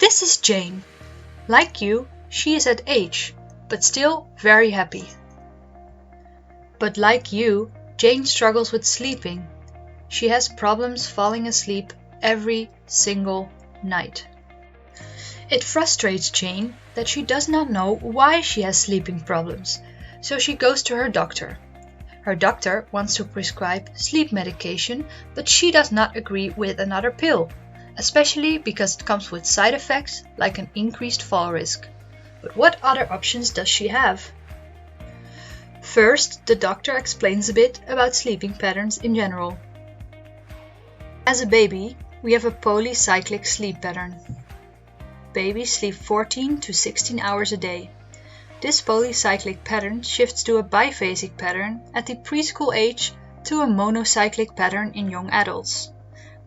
This is Jane. Like you, she is at age, but still very happy. But like you, Jane struggles with sleeping. She has problems falling asleep every single night. It frustrates Jane that she does not know why she has sleeping problems, so she goes to her doctor. Her doctor wants to prescribe sleep medication, but she does not agree with another pill, especially because it comes with side effects like an increased fall risk. But what other options does she have? First, the doctor explains a bit about sleeping patterns in general. As a baby, we have a polycyclic sleep pattern. Babies sleep 14 to 16 hours a day. This polycyclic pattern shifts to a biphasic pattern at the preschool age to a monocyclic pattern in young adults.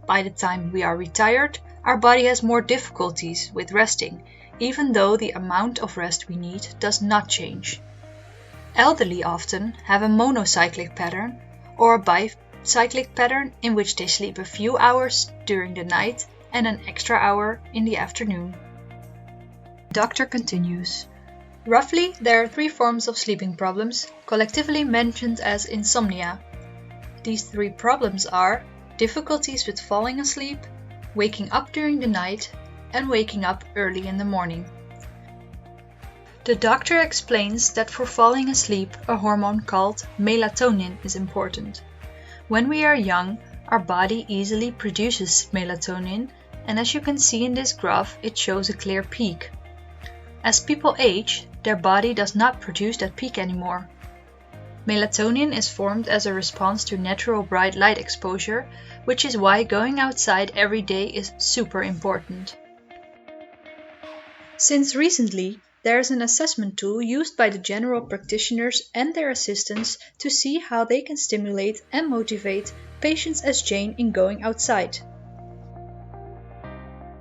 By the time we are retired, our body has more difficulties with resting, even though the amount of rest we need does not change. Elderly often have a monocyclic pattern or a bicyclic pattern in which they sleep a few hours during the night and an extra hour in the afternoon. The doctor continues. Roughly, there are 3 forms of sleeping problems, collectively mentioned as insomnia. These 3 problems are difficulties with falling asleep, waking up during the night, and waking up early in the morning. The doctor explains that for falling asleep, a hormone called melatonin is important. When we are young, our body easily produces melatonin, and as you can see in this graph, it shows a clear peak. As people age, their body does not produce that peak anymore. Melatonin is formed as a response to natural bright light exposure, which is why going outside every day is super important. Since recently, there is an assessment tool used by the general practitioners and their assistants to see how they can stimulate and motivate patients as Jane in going outside.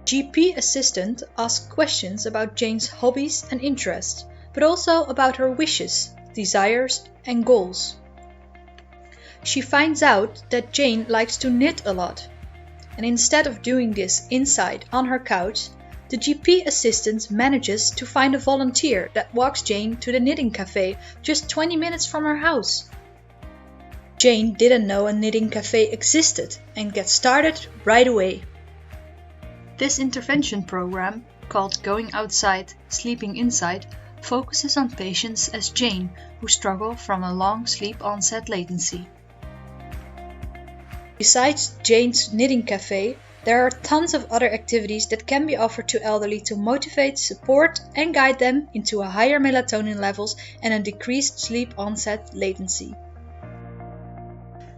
GP assistant asks questions about Jane's hobbies and interests, but also about her wishes, desires, and goals. She finds out that Jane likes to knit a lot, and instead of doing this inside on her couch, the GP assistant manages to find a volunteer that walks Jane to the knitting cafe just 20 minutes from her house. Jane didn't know a knitting cafe existed and gets started right away. This intervention program, called Going Outside, Sleeping Inside, focuses on patients as Jane who struggle from a long sleep onset latency. Besides Jane's knitting cafe, there are tons of other activities that can be offered to elderly to motivate, support, and guide them into a higher melatonin levels and a decreased sleep onset latency.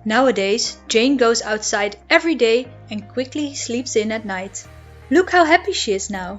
Nowadays, Jane goes outside every day and quickly sleeps in at night. Look how happy she is now!